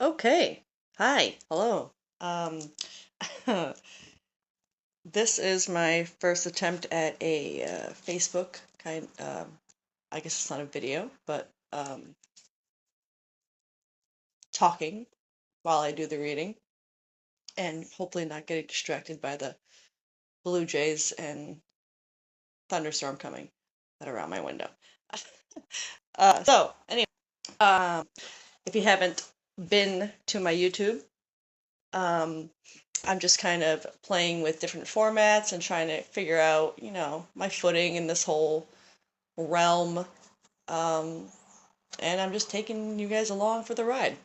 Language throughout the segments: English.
Okay. Hi. Hello. Um, this is my first attempt at a Facebook kind. I guess it's not a video, but talking while I do the reading, and hopefully not getting distracted by the blue jays and thunderstorm coming that are around my window. So anyway, um, if you haven't been to my YouTube, um, I'm just kind of playing with different formats and trying to figure out, my footing in this whole realm. Um, and I'm just taking you guys along for the ride,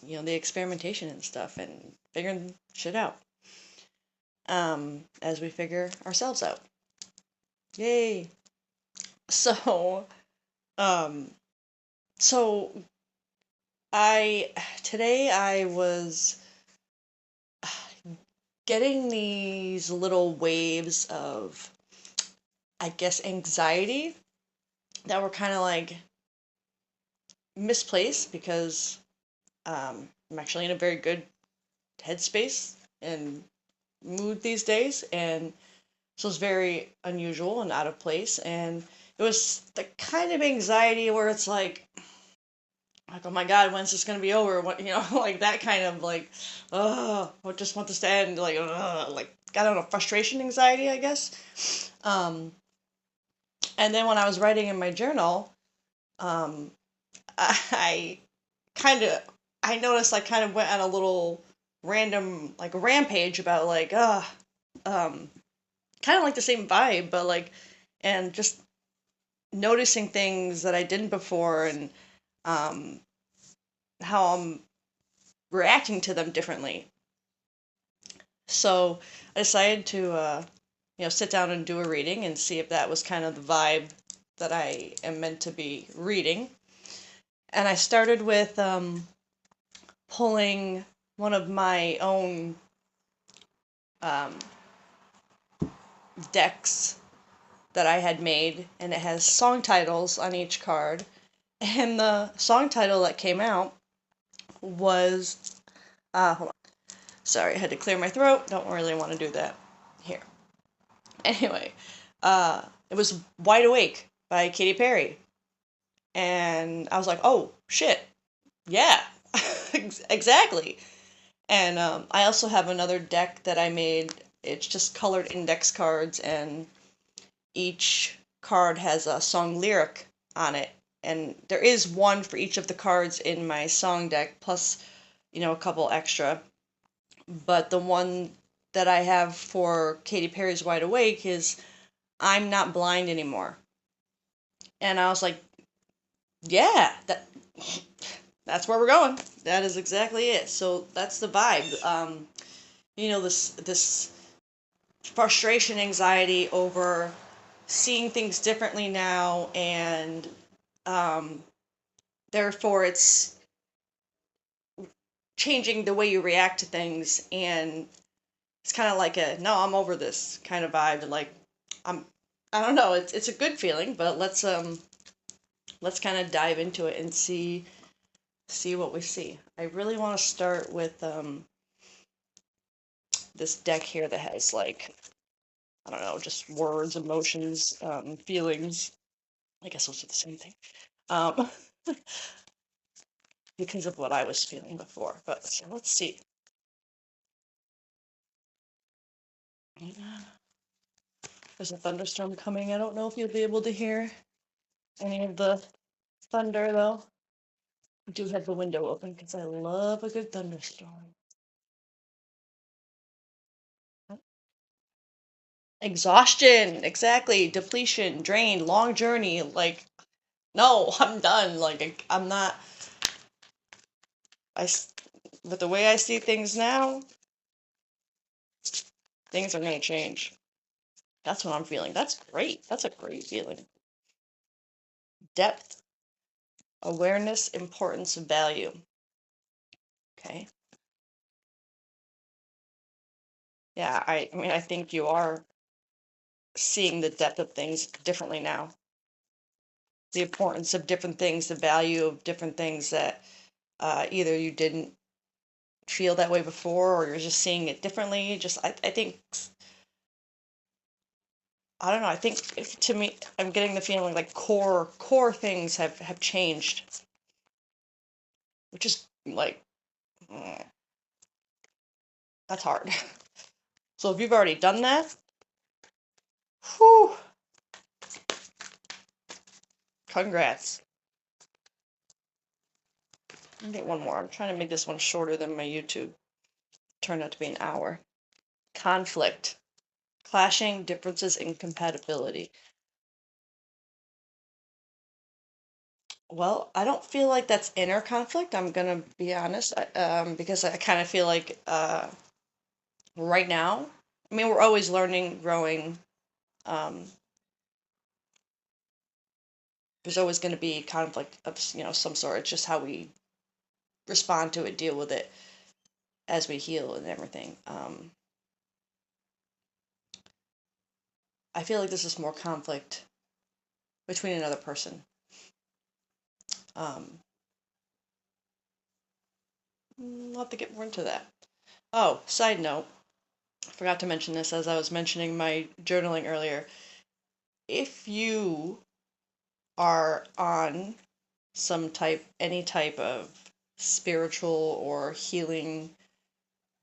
the experimentation and stuff and figuring shit out as we figure ourselves out. Yay! So, um, so today I was getting these little waves of, I guess, anxiety that were kind of like misplaced because I'm actually in a very good headspace and mood these days, and so it's very unusual and out of place. And it was the kind of anxiety where it's like oh my god, when's this gonna be over? What like that kind of like, I just want this to end. Like I don't know, frustration, anxiety, I guess. And then when I was writing in my journal, um, I kind of I noticed I kind of went on a little random like rampage about um kind of like the same vibe, but and just noticing things that I didn't before, and um how I'm reacting to them differently. So I decided to sit down and do a reading and see if that was kind of the vibe that I am meant to be reading. And I started with pulling one of my own um, decks that I had made, and it has song titles on each card. And the song title that came out was, hold on. Sorry, I had to clear my throat. Don't really want to do that here. Anyway, it was Wide Awake by Katy Perry. And I was like, oh, shit. Yeah, exactly. And I also have another deck that I made. It's just colored index cards, and each card has a song lyric on it. And there is one for each of the cards in my song deck, plus, a couple extra. But the one that I have for Katy Perry's Wide Awake is I'm Not Blind Anymore. And I was like, yeah, that's where we're going. That is exactly it. So that's the vibe. This frustration, anxiety over seeing things differently now, and um, therefore it's changing the way you react to things. And it's kind of like a no, I'm over this kind of vibe. Like I'm, I don't know. It's a good feeling, but let's kind of dive into it and see what we see. I really want to start with this deck here that has like, I don't know, just words, emotions, feelings. I guess those are the same thing. Um, because of what I was feeling before. But so let's see. There's a thunderstorm coming. I don't know if you'll be able to hear any of the thunder though. I do have the window open because I love a good thunderstorm. Exhaustion, exactly. Depletion, drain, long journey. Like, no, I'm done. I'm not. I, with the way I see things now, things are gonna change. That's what I'm feeling. That's great. That's a great feeling. Depth, awareness, importance, value. Okay. Yeah, I mean, I think you are seeing the depth of things differently now. The importance of different things, the value of different things that Either you didn't feel that way before, or you're just seeing it differently. I think, I don't know. I think to me, I'm getting the feeling like core things have changed, which is like, mm, that's hard. So if you've already done that, whew, congrats. I'll get one more. I'm trying to make this one shorter than my YouTube. Turned out to be an hour. Conflict. Clashing differences in compatibility. Well, I don't feel like that's inner conflict. I'm gonna be honest, because I kind of feel like right now, I mean, we're always learning, growing. Um, there's always going to be conflict of some sort. It's just how we respond to it, deal with it as we heal and everything. I feel like this is more conflict between another person. Um, I'll have to get more into that. Oh, side note, I forgot to mention this as I was mentioning my journaling earlier. If you are on any type of spiritual or healing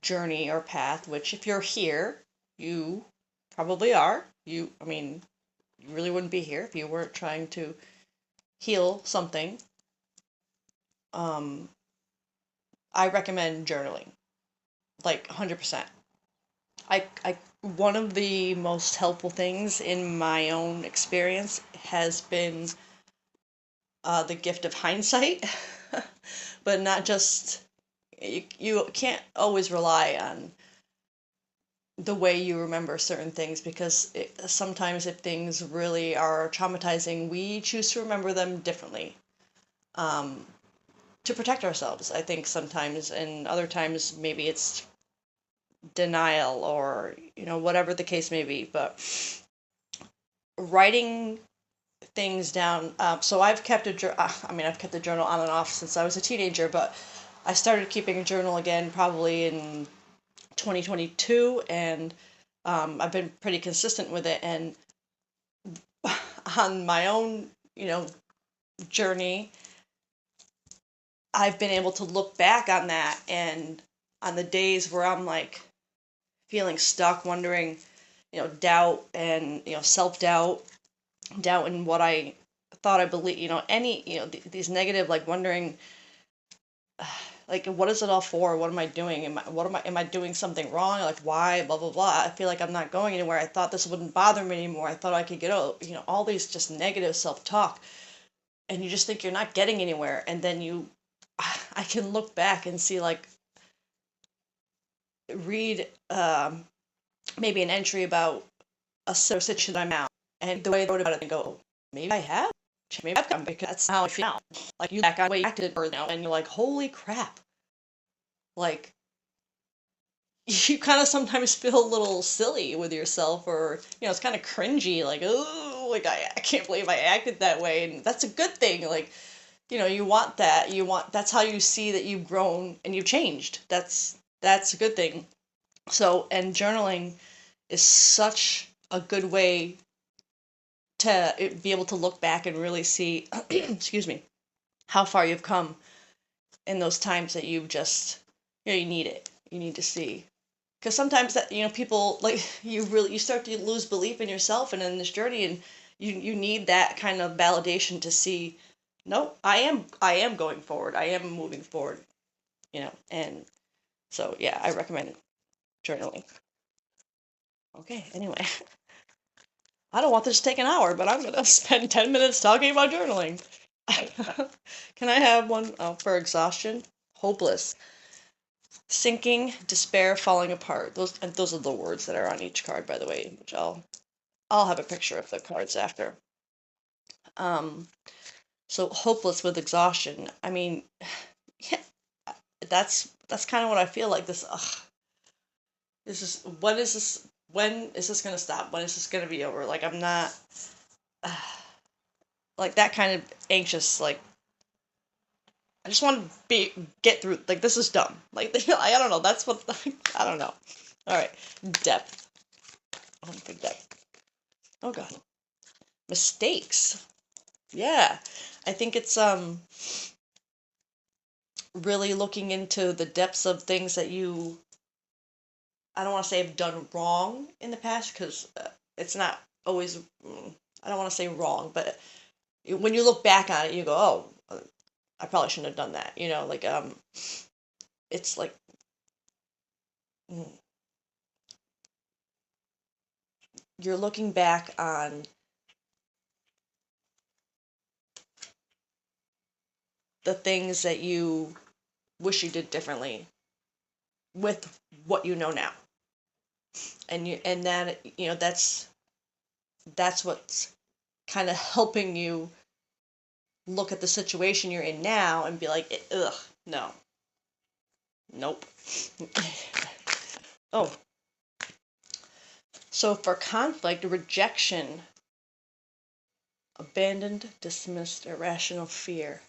journey or path, which if you're here, you probably are. I mean, you really wouldn't be here if you weren't trying to heal something. I recommend journaling, like 100%. One of the most helpful things in my own experience has been the gift of hindsight, but not just, you can't always rely on the way you remember certain things because sometimes if things really are traumatizing, we choose to remember them differently um, to protect ourselves. I think sometimes, and other times maybe it's denial or whatever the case may be. But writing things down. So I've kept I've kept a journal on and off since I was a teenager, but I started keeping a journal again probably in 2022, and I've been pretty consistent with it. And on my own, journey, I've been able to look back on that and on the days where I'm like feeling stuck, wondering, doubt and, self-doubt, doubt in what I thought I believe, these negative, like wondering, like, what is it all for? What am I doing? Am I doing something wrong? Like, why? Blah, blah, blah. I feel like I'm not going anywhere. I thought this wouldn't bother me anymore. I thought I could get out, all these just negative self-talk. And you just think you're not getting anywhere. And then I can look back and see, like, read maybe an entry about a situation I'm out. And the way I wrote about it, and go, maybe I have. Maybe I've come because that's how I feel now. Like, you back on the way you acted now, and you're like, holy crap. Like, you kind of sometimes feel a little silly with yourself, or it's kind of cringy, like, oh, like I can't believe I acted that way. And that's a good thing. Like, you want that. That's how you see that you've grown and you've changed. That's a good thing. So, and journaling is such a good way to be able to look back and really see, excuse me, how far you've come in those times that you've just, you need it. You need to see. Because sometimes that, people, like, you start to lose belief in yourself and in this journey, and you need that kind of validation to see, no, I am going forward. I am moving forward, and so, yeah, I recommend journaling. Okay, anyway. I don't want this to take an hour, but I'm going to spend 10 minutes talking about journaling. Can I have one for exhaustion? Hopeless. Sinking, despair, falling apart. Those are the words that are on each card, by the way, which I'll have a picture of the cards after. So hopeless with exhaustion. I mean, yeah, that's kind of what I feel like. When is this gonna stop? When is this gonna be over? Like, I'm not like that kind of anxious, like, I just want to get through. Like, this is dumb. Like, I don't know. That's what I don't know. All right, depth. One for depth. Oh god, mistakes. Yeah, I think it's really looking into the depths of things that you. I don't want to say have done wrong in the past because it's not always. I don't want to say wrong, but when you look back on it, you go, "Oh, I probably shouldn't have done that." You know, like it's like mm, you're looking back on the things that you wish you did differently with what you know now, and then that's what's kind of helping you look at the situation you're in now and be like, ugh, no, nope. Oh, so for conflict, rejection, abandoned, dismissed, irrational fear.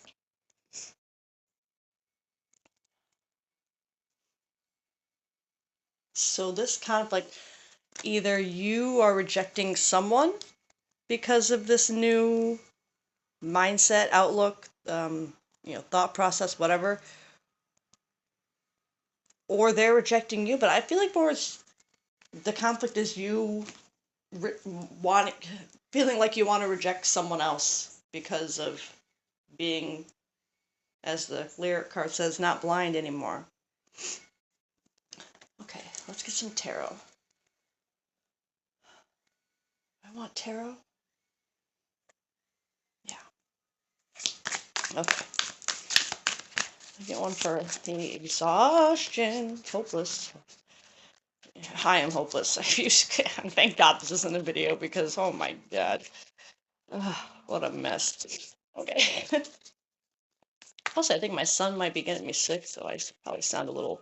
So this conflict, either you are rejecting someone because of this new mindset, outlook, thought process, whatever, or they're rejecting you. But I feel like more the conflict is you wanting, feeling like you want to reject someone else because of being, as the lyric card says, not blind anymore. Okay, let's get some tarot. I want tarot. Yeah. Okay. I get one for the exhaustion. Hopeless. I am hopeless. Thank God this isn't a video because, oh my God. Ugh, what a mess. Okay. Also, I think my son might be getting me sick, so I probably sound a little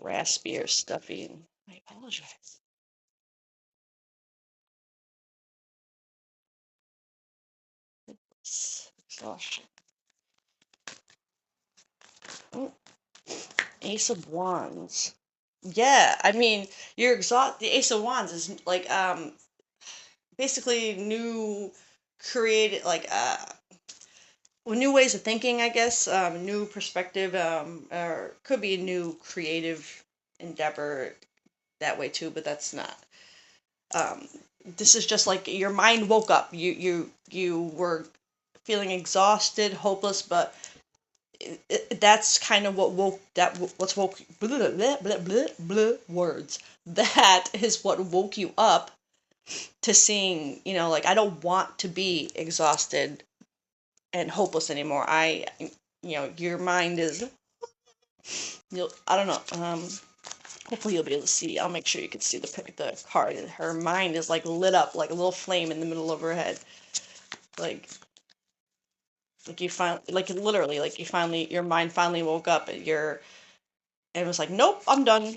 raspy or stuffy, and I apologize. Exhaustion. Oh, Ace of Wands. Yeah, I mean, you're exhausted. The Ace of Wands is like basically new created like new ways of thinking, I guess, new perspective, or could be a new creative endeavor that way too, but that's not. Um, this is just like your mind woke up. You were feeling exhausted, hopeless, but that's kind of what woke that what's woke blah, blah, blah, blah, blah, words. That is what woke you up to seeing, like, I don't want to be exhausted and hopeless anymore. Your mind is, I don't know. Hopefully you'll be able to see. I'll make sure you can see the card. Her mind is like lit up like a little flame in the middle of her head. Like you like literally, like your mind finally woke up and it was like, nope, I'm done.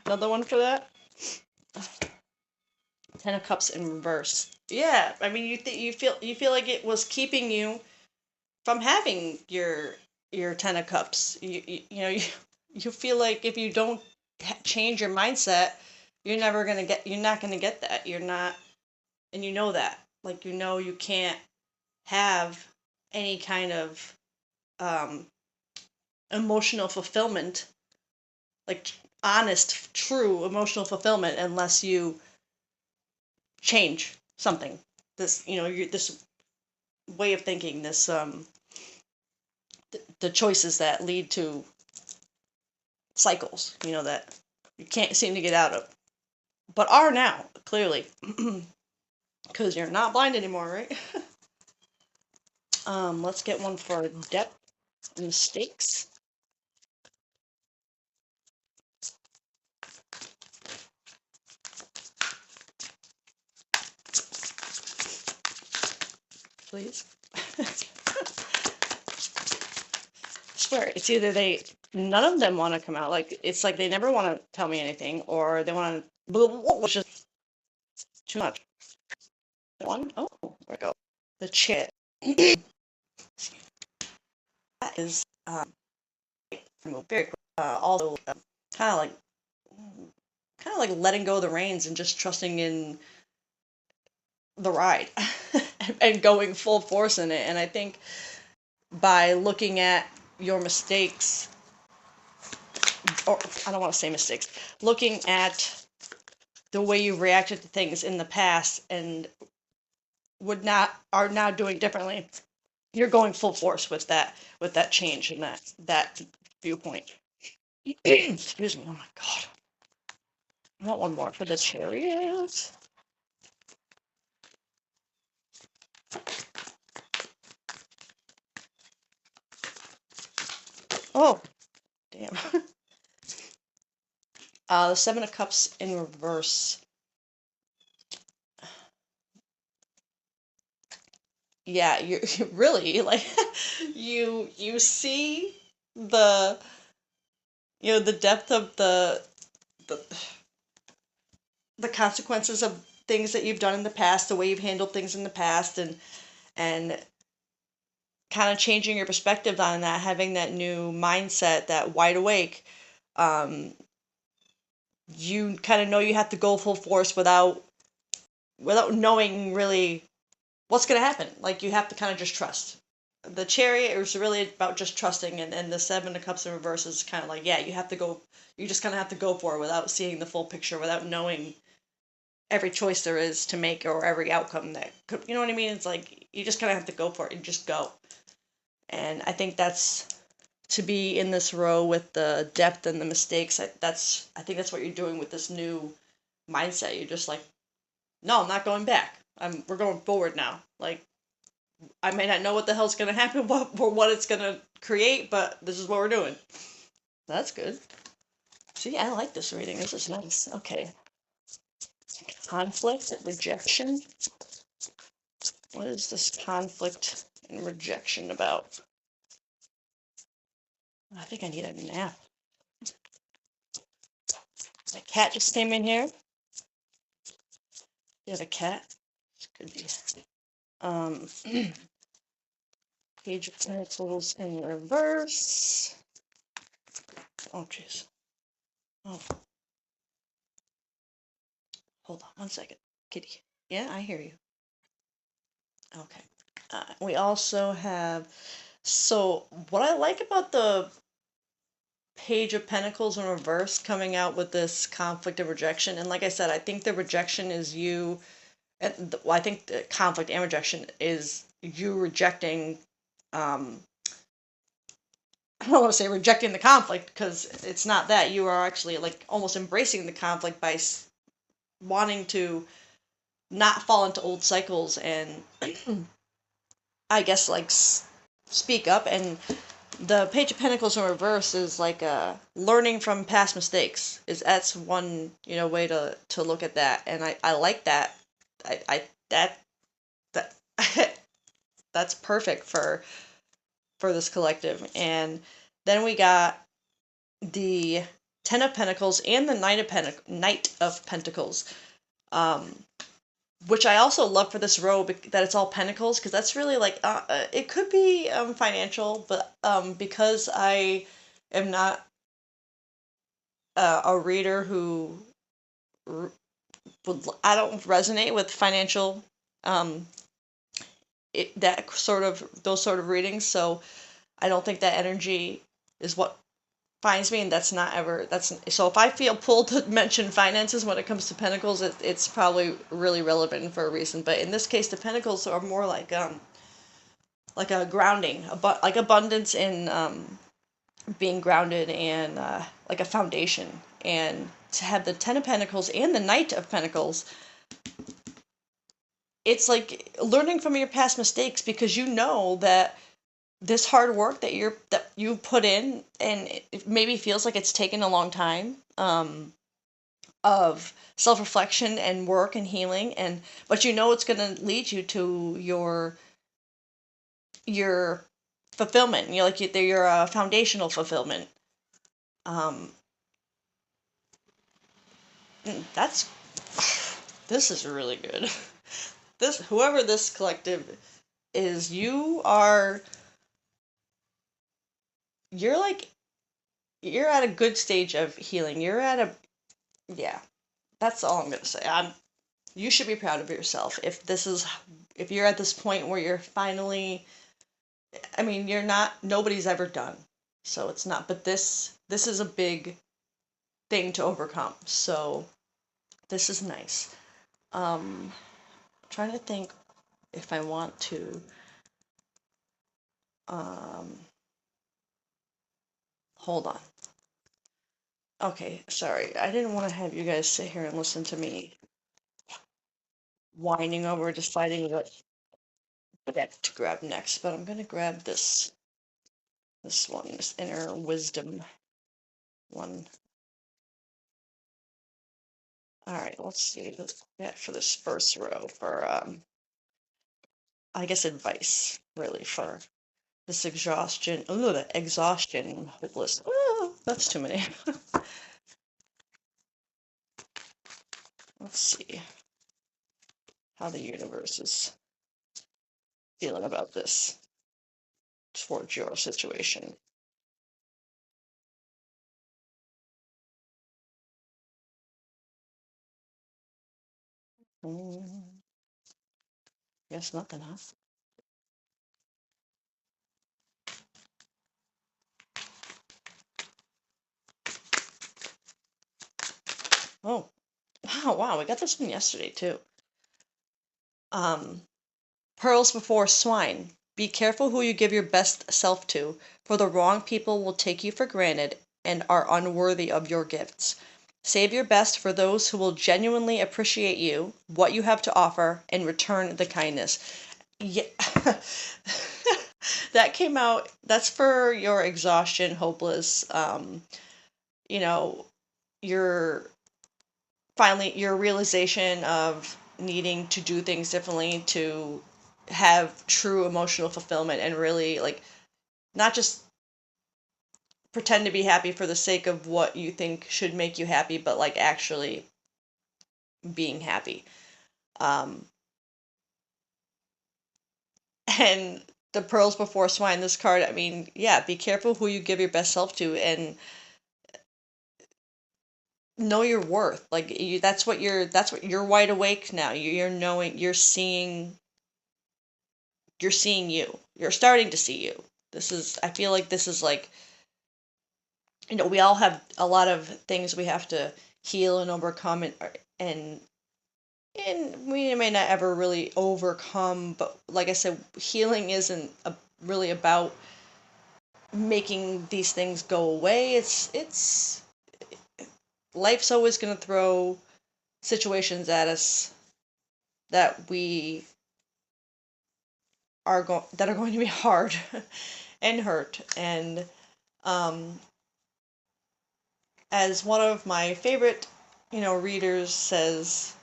Another one for that. Ten of Cups in reverse. Yeah, I mean, you feel like it was keeping you from having your Ten of Cups. You feel like if you don't change your mindset, you're not gonna get that. You're not, and you know that. Like, you can't have any kind of um, emotional fulfillment, like honest, true emotional fulfillment, unless you change something. This way of thinking, this the choices that lead to cycles, that you can't seem to get out of, but are now, clearly, because you're not blind anymore, right? Let's get one for depth and mistakes. Please. I swear, it's either none of them want to come out. Like, it's like they never want to tell me anything, or they want to, which is too much. One, oh, there we go. The chat. is very quick. Also, kind of like letting go of the reins and just trusting in the ride and going full force in it. And I think by looking at your mistakes, or I don't want to say mistakes, looking at the way you've reacted to things in the past and are now doing differently, you're going full force with that change and that viewpoint. Excuse me. Oh my god. I want one more for the Chariot. Oh, damn. The Seven of Cups in reverse. Yeah, you really like you see the the depth of the the consequences of things that you've done in the past, the way you've handled things in the past, and kind of changing your perspective on that, having that new mindset, that wide awake. Um, you kind of know you have to go full force without knowing really what's going to happen. Like, you have to kind of just trust. The Chariot is really about just trusting, and the Seven of Cups in reverse is kind of like, yeah, you just kind of have to go for it without seeing the full picture, without knowing every choice there is to make or every outcome that could, you know what I mean? It's like, you just kind of have to go for it and just go. And I think that's, to be in this row with the depth and the mistakes, I think that's what you're doing with this new mindset. You're just like, no, I'm not going back. We're going forward now. Like, I may not know what the hell's gonna happen, what it's gonna create, but this is what we're doing. That's good. See, I like this reading. This is nice. Okay. Conflict, rejection. What is this conflict and rejection about? I think I need a nap. My cat just came in here. You have a cat? This could be. Page of Pentacles in reverse. Oh, jeez. Oh. Hold on one second. Kitty. Yeah, I hear you. Okay. We also have. So, what I like about the Page of Pentacles in reverse coming out with this conflict and rejection, and like I said, I think the rejection is you. Well, I think the conflict and rejection is you rejecting. I don't want to say rejecting the conflict, because it's not that. You are actually like almost embracing the conflict by wanting to not fall into old cycles and I guess like speak up. And the Page of Pentacles in reverse is like learning from past mistakes. That's one way to look at that, and I like that. I that that that's perfect for this collective. And then we got the Ten of Pentacles and the Knight of Pentacles, which I also love for this row, that it's all pentacles, because that's really like it could be financial, but because I am not a reader who I don't resonate with financial those sort of readings, so I don't think that energy is what finds me, and that's so if I feel pulled to mention finances when it comes to pentacles, it's probably really relevant for a reason. But in this case, the pentacles are more like a grounding, like abundance in being grounded, and like a foundation. And to have the Ten of Pentacles and the Knight of Pentacles, it's like learning from your past mistakes, because you know that this hard work that you put in, and it maybe feels like it's taken a long time, of self-reflection and work and healing, but it's going to lead you to your fulfillment. Your foundational fulfillment. That's this is really good. Whoever this collective is, you are you're like you're at a good stage of healing. You're at a yeah. That's all I'm gonna say. You should be proud of yourself if you're at this point where you're finally. I mean, you're not. Nobody's ever done, so it's not. But this is a big thing to overcome. So this is nice. Trying to think if I want to. Um, hold on. Okay, sorry. I didn't want to have you guys sit here and listen to me whining over deciding what deck to grab next, but I'm gonna grab this one, this inner wisdom one. All right, let's see what we got for this first row for I guess advice really for this exhaustion. Oh, the exhaustion, hopeless. Oh, that's too many. Let's see how the universe is feeling about this towards your situation. Mm, guess nothing, huh? Oh, wow, we got this one yesterday too. Um, Pearls before swine. Be careful who you give your best self to, for the wrong people will take you for granted and are unworthy of your gifts. Save your best for those who will genuinely appreciate you, what you have to offer, and return the kindness. Yeah. That came out, that's for your exhaustion, hopeless, you know, your finally your realization of needing to do things differently to have true emotional fulfillment and really like not just pretend to be happy for the sake of what you think should make you happy, but like actually being happy. Um, and the pearls before swine, this card, I mean, yeah, be careful who you give your best self to and know your worth. Like that's what you're wide awake now. You're knowing, you're seeing you. You're starting to see you. I feel like this is like, we all have a lot of things we have to heal and overcome and and we may not ever really overcome, but like I said, healing isn't really about making these things go away. It's life's always going to throw situations at us that we that are going to be hard and hurt and um as one of my favorite, readers says,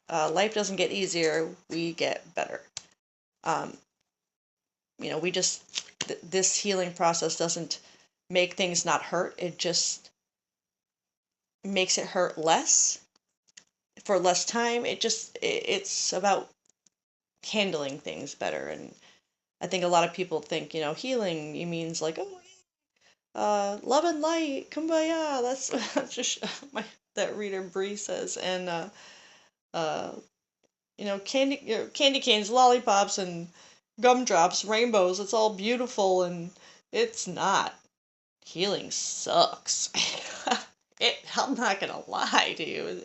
life doesn't get easier, we get better. Um, we just, this healing process doesn't make things not hurt, it just makes it hurt less for less time. It's about handling things better. And I think a lot of people think, healing means like, oh, love and light, kumbaya. That's, that's just that reader Bree says. And, uh, candy canes, lollipops, and gumdrops, rainbows. It's all beautiful, and it's not. Healing sucks. I'm not gonna lie to you.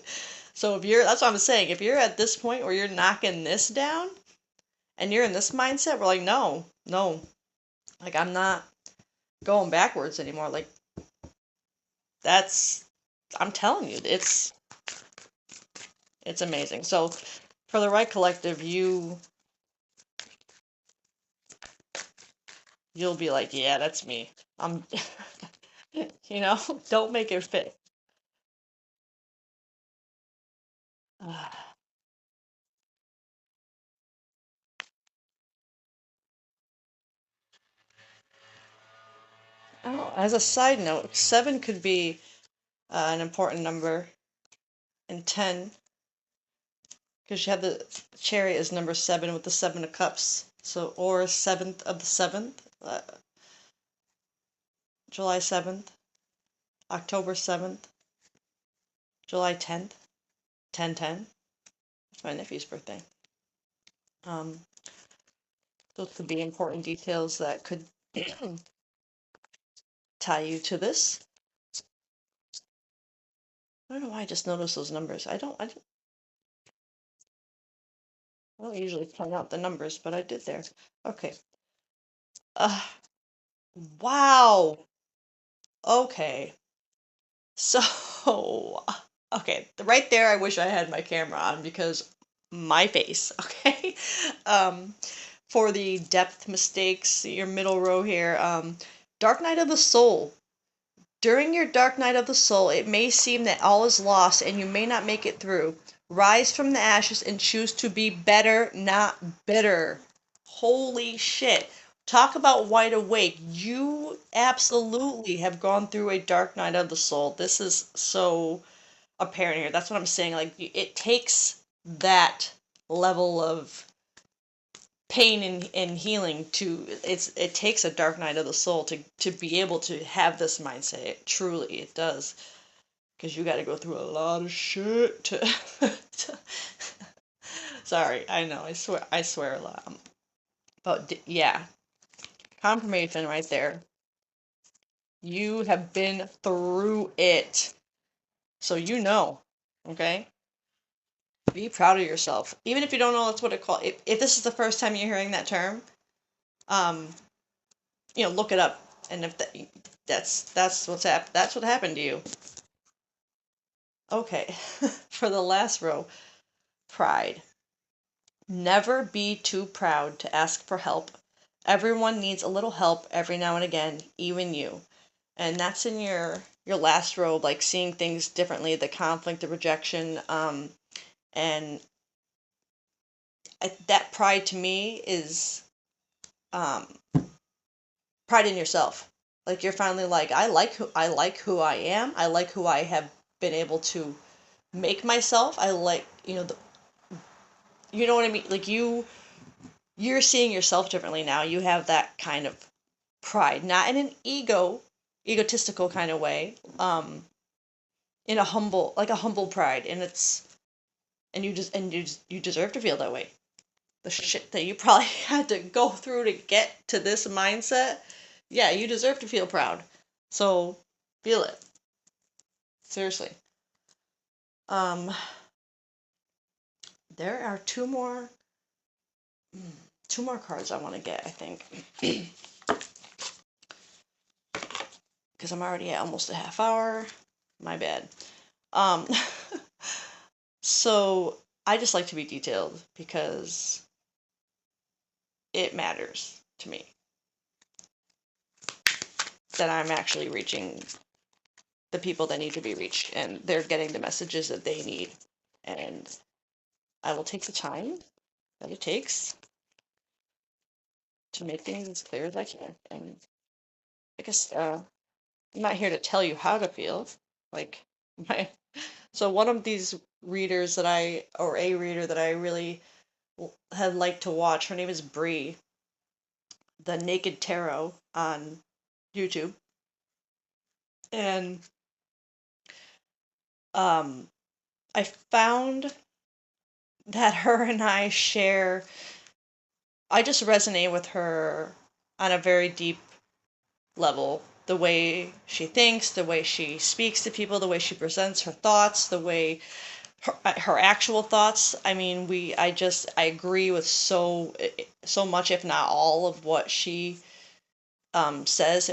So that's what I'm saying. If you're at this point where you're knocking this down, and you're in this mindset, we're like, no, no, like I'm not going backwards anymore. Like that's, I'm telling you, it's amazing. So for the right collective, you'll be like, yeah, that's me. I'm, don't make it fit. Oh, as a side note, seven could be an important number, and 10, because you have the chariot is number 7 with the 7 of cups. So, or seventh of the seventh. July 7th, October 7th, July 10th, 10/10. It's my nephew's birthday. Um, those could be important details that could tie you to this. I don't know why I just noticed those numbers. I don't usually point out the numbers, but I did there. Okay. Uh, wow. Okay. So, okay, right there, I wish I had my camera on because my face, okay? Um, for the depth mistakes, your middle row here, Dark Night of the Soul. During your dark night of the soul, it may seem that all is lost and you may not make it through. Rise from the ashes and choose to be better, not bitter. Holy shit. Talk about wide awake. You absolutely have gone through a dark night of the soul. This is so apparent here. That's what I'm saying. Like, it takes that level of pain and healing to it takes a dark night of the soul to be able to have this mindset. Truly it does, because you got to go through a lot of shit to sorry, I know, I swear a lot. But yeah, confirmation right there. You have been through it, so you know. Okay, be proud of yourself, even if you don't know that's what it called. If this is the first time you're hearing that term, um look it up, and if that's what happened to you. Okay, for the last row, pride. Never be too proud to ask for help. Everyone needs a little help every now and again, even you. And that's in your last row, like seeing things differently, the conflict, the rejection, and that pride to me is um, pride in yourself. Like you're finally like, I like who I am. I like who I have been able to make myself. I like, you know what I mean? Like you're seeing yourself differently now. You have that kind of pride, not in an egotistical kind of way, in a humble pride, and you deserve to feel that way. The shit that you probably had to go through to get to this mindset, yeah, you deserve to feel proud. So feel it. Seriously. Um, there are two more cards I want to get, I think. Because I'm already at almost a half hour. My bad. Um, so I just like to be detailed because it matters to me that I'm actually reaching the people that need to be reached and they're getting the messages that they need. And I will take the time that it takes to make things as clear as I can. And I guess I'm not here to tell you how to feel. Like my so one of these readers or a reader that I really had liked to watch, her name is Bree, the Naked Tarot on YouTube. And um I found that her and I just resonate with her on a very deep level. The way she thinks, the way she speaks to people, the way she presents her thoughts, the way her actual thoughts. I mean, I agree with so much, if not all, of what she says.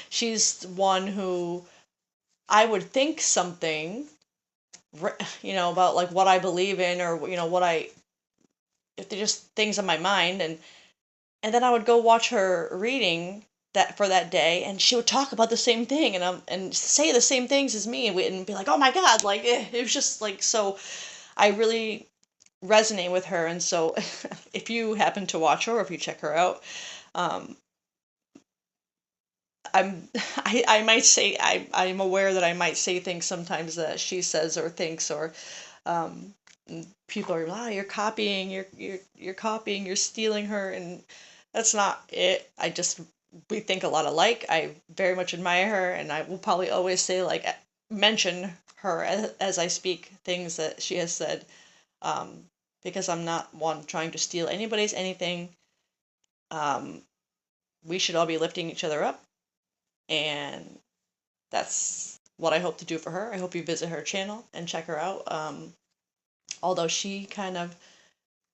She's one who I would think something, about like what I believe in, or what if they're just things on my mind, and then I would go watch her reading that for that day, and she would talk about the same thing, and say the same things as me, and be like, oh my god, like it was just like so. I really resonate with her, and so if you happen to watch her or if you check her out, um, I'm I might say I'm aware that I might say things sometimes that she says or thinks, or um, people are, you're copying, you're copying, you're stealing her, and that's not it. I just we think a lot alike. I very much admire her, and I will probably always say, like, mention her as I speak things that she has said, um, because I'm not one trying to steal anybody's anything. Um, we should all be lifting each other up, and that's what I hope to do for her. I hope you visit her channel and check her out. Although she kind of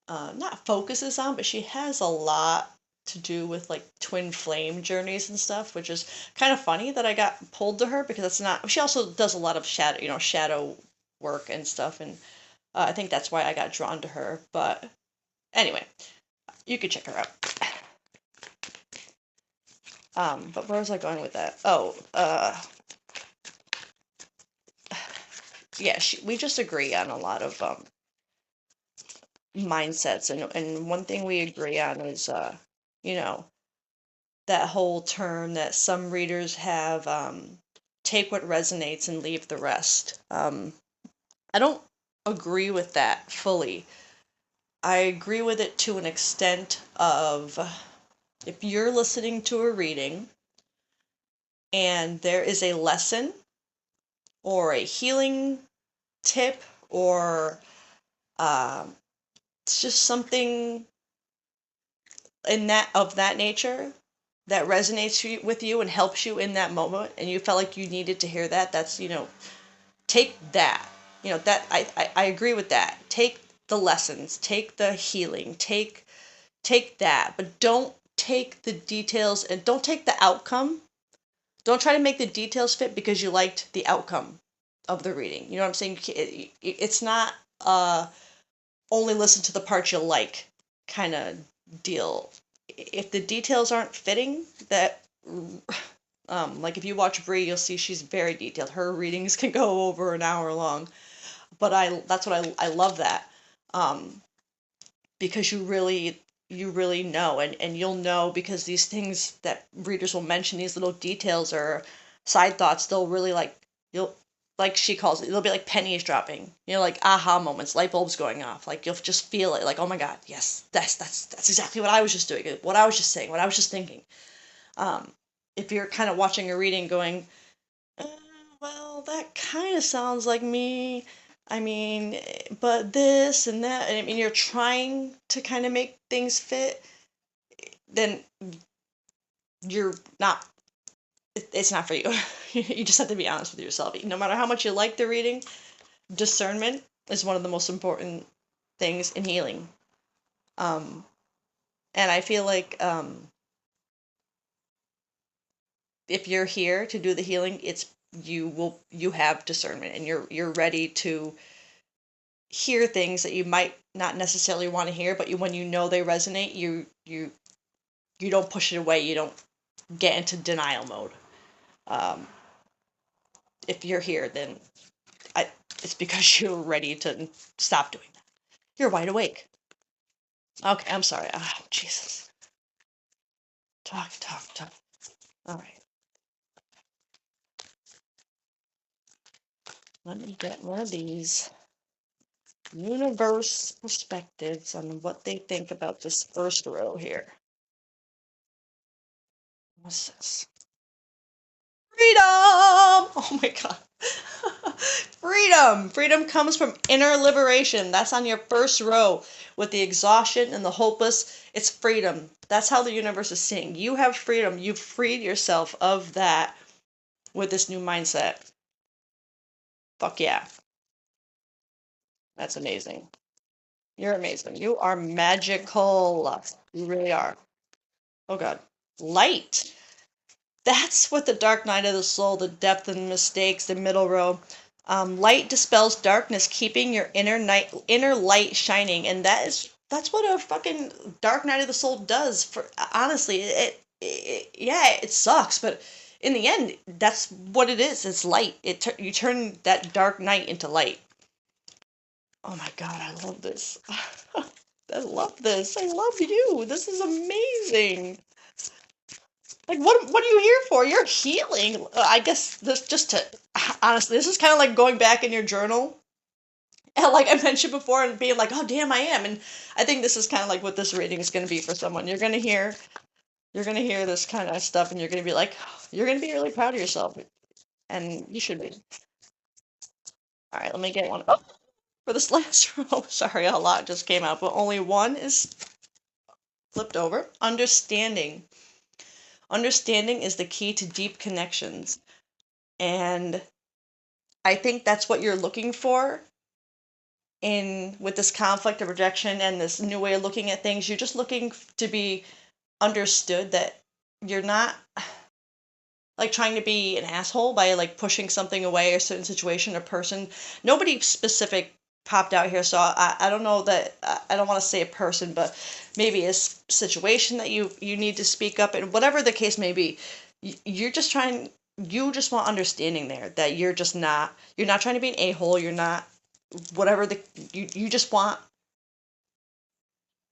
not focuses on, but she has a lot to do with like twin flame journeys and stuff, which is kind of funny that I got pulled to her because it's not. She also does a lot of shadow work and stuff, and I think that's why I got drawn to her. But anyway, you could check her out. But where was I going with that? Oh, yeah, we just agree on a lot of mindsets, and one thing we agree on is you know that whole term that some readers have, take what resonates and leave the rest. I don't agree with that fully. I agree with it to an extent of, if you're listening to a reading and there is a lesson or a healing tip or it's just something of that nature that resonates with you and helps you in that moment, and you felt like you needed to hear that, that's, take that. That I agree with that. Take the lessons, take the healing, take that, but don't take the details and don't take the outcome. Don't try to make the details fit because you liked the outcome of the reading. You know what I'm saying? It's not only listen to the parts you like kind of deal. If the details aren't fitting, that like if you watch Brie, you'll see she's very detailed. Her readings can go over an hour long, but that's what I love that, because you really know, and you'll know because these things that readers will mention, these little details or side thoughts, they'll really you'll, like she calls it, they'll be like pennies dropping, like aha moments, light bulbs going off, like you'll just feel it, like, oh my god, yes, that's exactly what I was just doing, what I was just saying, what I was just thinking. If you're kind of watching a reading going, well, that kind of sounds like me. I mean, but this and that, I mean, you're trying to kind of make things fit, then you're not, it's not for you. You just have to be honest with yourself. No matter how much you like the reading, discernment is one of the most important things in healing. And I feel like if you're here to do the healing, you have discernment and you're ready to hear things that you might not necessarily want to hear, but when you know they resonate, you don't push it away. You don't get into denial mode. If you're here, then it's because you're ready to stop doing that. You're wide awake. Okay, I'm sorry. Oh, Jesus. Talk. All right. Let me get one of these universe perspectives on what they think about this first row here. What's this? Freedom! Oh my god. Freedom! Freedom comes from inner liberation. That's on your first row with the exhaustion and the hopeless. It's freedom. That's how the universe is seeing. You have freedom. You've freed yourself of that with this new mindset. Fuck yeah. That's amazing. You're amazing. You are magical. You really are. Oh god. Light. That's what the dark night of the soul, the depth and mistakes, the middle row. Light dispels darkness, keeping your inner light shining, and that's what a fucking dark night of the soul does. For honestly, yeah, it sucks, but in the end, that's what it is. It's light. You turn that dark night into light. Oh my god, I love this. I love this. I love you. This is amazing. Like, what are you here for? You're healing. I guess this, just to, honestly, this is kind of like going back in your journal, and like I mentioned before, and being like, oh damn, I am. And I think this is kind of like what this reading is going to be for someone. You're you're gonna hear this kind of stuff and you're gonna be like, you're gonna be really proud of yourself. And you should be. Alright, let me get one. Oh, for this last row, sorry, a lot just came out, but only one is flipped over. Understanding. Understanding is the key to deep connections. And I think that's what you're looking for in with this conflict of rejection and this new way of looking at things. You're just looking to be understood, that you're not like trying to be an asshole by like pushing something away, or certain situation or person. Nobody specific popped out here, so I don't know that I don't want to say a person, but maybe a situation that you need to speak up, and whatever the case may be, you're just trying. You just want understanding there, that you're not trying to be an a-hole, you're not whatever you just want.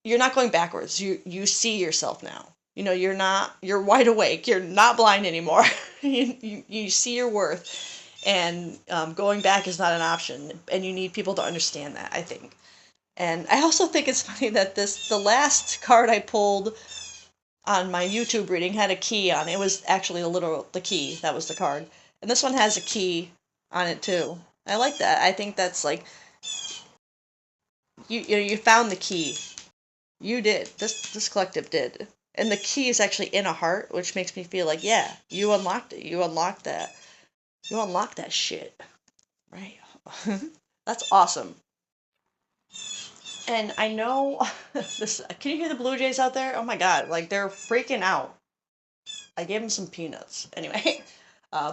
You're not going backwards. You see yourself now. You're wide awake. You're not blind anymore. You see your worth, and going back is not an option. And you need people to understand that, I think. And I also think it's funny that the last card I pulled on my YouTube reading had a key on it. It was actually the key. That was the card. And this one has a key on it too. I like that. I think that's like, you found the key. You did. This collective did. And the key is actually in a heart, which makes me feel like, yeah, you unlocked it. You unlocked that. You unlocked that shit. Right? That's awesome. And I know this. Can you hear the Blue Jays out there? Oh my god, like they're freaking out. I gave them some peanuts. Anyway,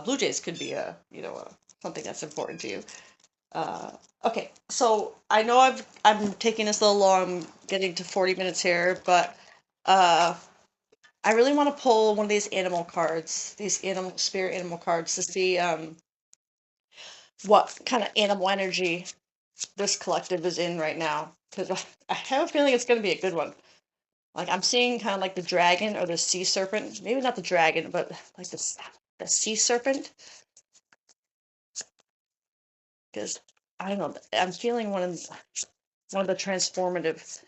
Blue Jays could be something that's important to you. Okay, so I know I'm taking this a little long, getting to 40 minutes here, but I really want to pull one of these animal cards, these spirit animal cards, to see what kind of animal energy this collective is in right now, because I have a feeling it's going to be a good one. Like, I'm seeing kind of like the dragon or the sea serpent. Maybe not the dragon, but like the sea serpent. Because I don't know, I'm feeling one of the transformative.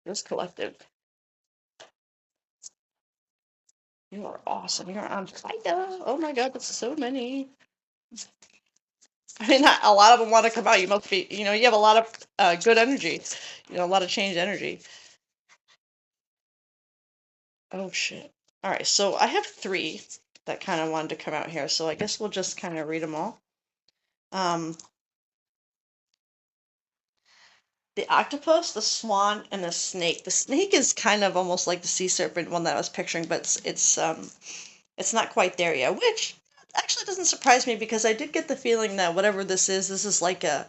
This collective. You are awesome. You're on fire. Oh my god, that's so many. I mean, a lot of them want to come out. You must be, you have a lot of good energy. A lot of changed energy. Oh shit. Alright, so I have 3 that kind of wanted to come out here, so I guess we'll just kind of read them all. The octopus, the swan, and the snake. The snake is kind of almost like the sea serpent one that I was picturing, but it's not quite there yet, which actually doesn't surprise me, because I did get the feeling that whatever this is like a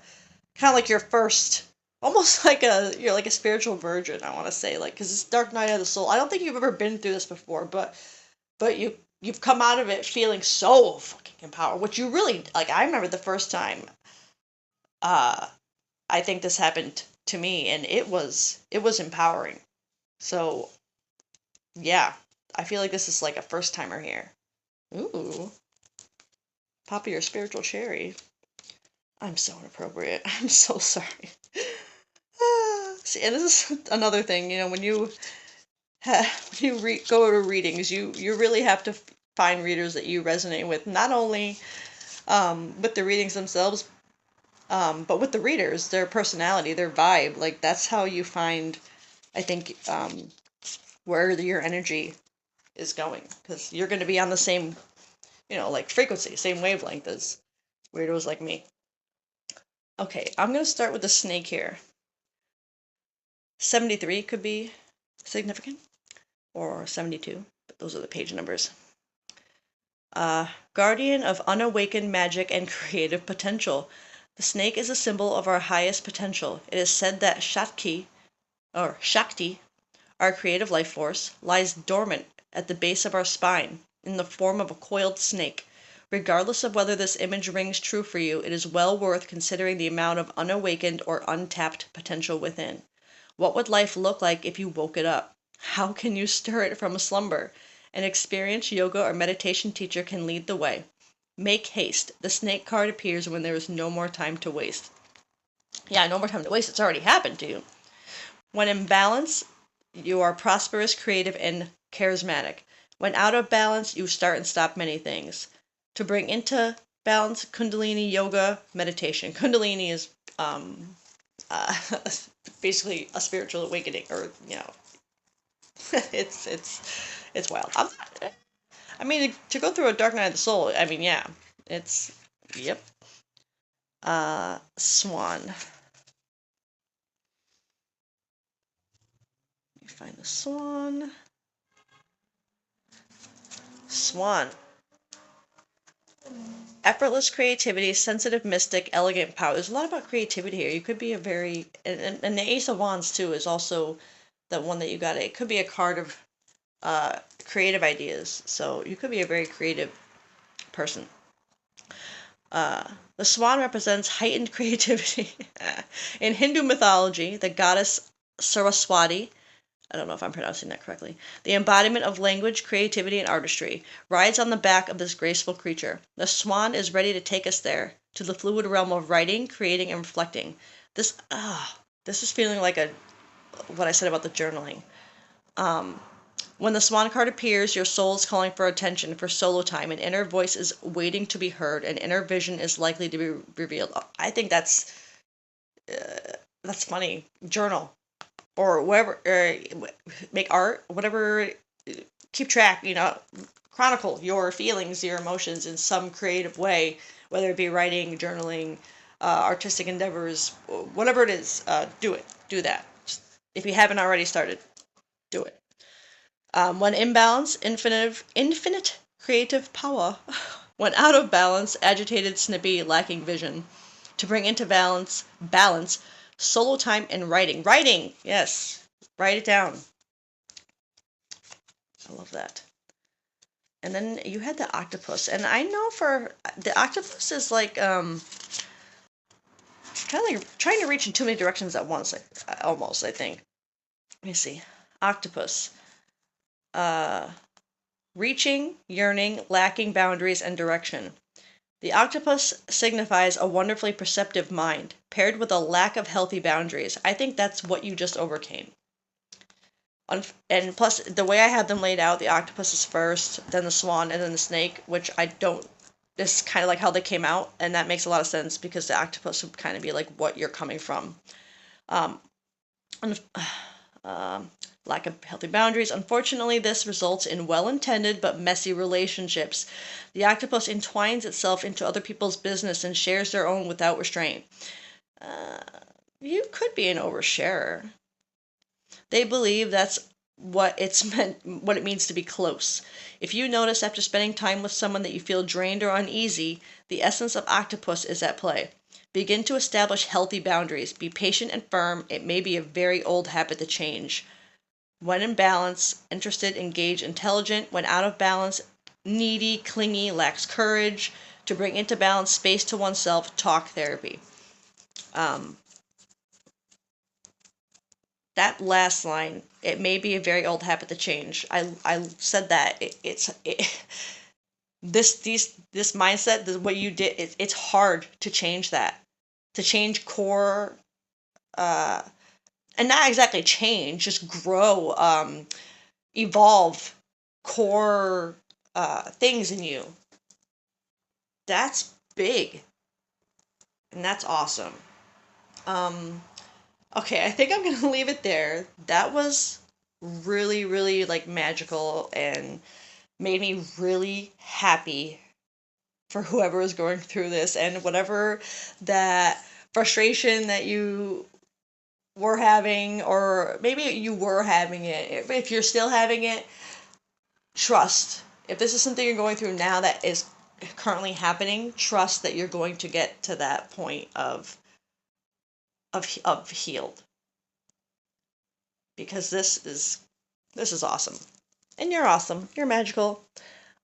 kind of like your first, almost like you're like a spiritual virgin, I want to say, like, because it's Dark Night of the Soul. I don't think you've ever been through this before, but you've come out of it feeling so fucking empowered, which you really like. I remember the first time I think this happened to me, and it was empowering. So yeah, I feel like this is like a first timer here. Ooh, pop your spiritual cherry. I'm so inappropriate. I'm so sorry. See, and this is another thing, when you go to readings, you really have to find readers that you resonate with, not only with the readings themselves, but with the readers, their personality, their vibe. Like, that's how you find, I think, where your energy is going, because you're going to be on the same, like frequency, same wavelength as weirdos like me. Okay, I'm going to start with the snake here. 73 could be significant, or 72, but those are the page numbers. Guardian of unawakened magic and creative potential. The snake is a symbol of our highest potential. It is said that Shakti, our creative life force, lies dormant at the base of our spine, in the form of a coiled snake. Regardless of whether this image rings true for you, it is well worth considering the amount of unawakened or untapped potential within. What would life look like if you woke it up? How can you stir it from a slumber? An experienced yoga or meditation teacher can lead the way. Make haste. The snake card appears when there is no more time to waste. Yeah, no more time to waste. It's already happened to you. When in balance, You are prosperous, creative, and charismatic. When out of balance, you start and stop many things. To bring into balance, Kundalini yoga meditation. Kundalini is uh, basically a spiritual awakening, or it's wild. I mean, to go through a dark night of the soul. I mean, yeah, it's yep. Swan. Let me find the swan. Swan. Effortless creativity, sensitive mystic, elegant power. There's a lot about creativity here. You could be a very and the Ace of Wands too is also the one that you got. It could be a card of creative ideas. So you could be a very creative person. The swan represents heightened creativity. In Hindu mythology, the goddess Saraswati, I don't know if I'm pronouncing that correctly, the embodiment of language, creativity, and artistry, rides on the back of this graceful creature. The swan is ready to take us there, to the fluid realm of writing, creating, and reflecting. This is feeling like what I said about the journaling. When the swan card appears, your soul is calling for attention, for solo time. An inner voice is waiting to be heard. An inner vision is likely to be revealed. I think that's funny. Journal or whatever. Make art, whatever. Keep track. Chronicle your feelings, your emotions in some creative way, whether it be writing, journaling, artistic endeavors, whatever it is. Do it. Do that. If you haven't already started, do it. When in balance, infinite creative power. When out of balance, agitated, snippy, lacking vision. To bring into balance, solo time and writing. Writing, yes, write it down. I love that. And then you had the octopus, and I know for the octopus is like kind of like trying to reach in too many directions at once. Almost, I think. Let me see. Octopus. Reaching, yearning, lacking boundaries and direction. The octopus signifies a wonderfully perceptive mind, paired with a lack of healthy boundaries. I think that's what you just overcame. And plus, the way I have them laid out, the octopus is first, then the swan, and then the snake, which I don't. This is kind of like how they came out, and that makes a lot of sense because the octopus would kind of be like what you're coming from. Um, lack of healthy boundaries. Unfortunately, this results in well-intended but messy relationships. The octopus entwines itself into other people's business and shares their own without restraint. You could be an oversharer. They believe that's what it means to be close. If you notice after spending time with someone that you feel drained or uneasy, the essence of octopus is at play. Begin to establish healthy boundaries. Be patient and firm. It may be a very old habit to change. When in balance, interested, engaged, intelligent. When out of balance, needy, clingy, lacks courage. To bring into balance, space to oneself, talk therapy. That last line, it may be a very old habit to change. I said that this mindset, what you did, it's hard to change that, to change core, and not exactly change, just grow, evolve core things in you. That's big, and that's awesome. Okay, I think I'm gonna leave it there. That was really, really like magical and made me really happy for whoever is going through this, and whatever that frustration that you were having, or maybe you were having it. If you're still having it, trust. If this is something you're going through now that is currently happening, trust that you're going to get to that point of healed, because this is awesome, and you're awesome. You're magical.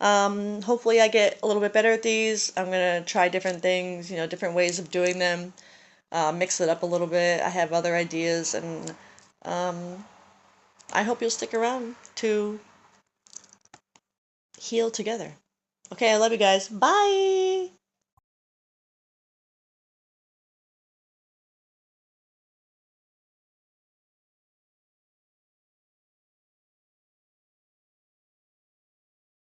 Hopefully I get a little bit better at these. I'm gonna try different things, different ways of doing them, mix it up a little bit. I have other ideas, and I hope you'll stick around to heal together. Okay, I love you guys. Bye.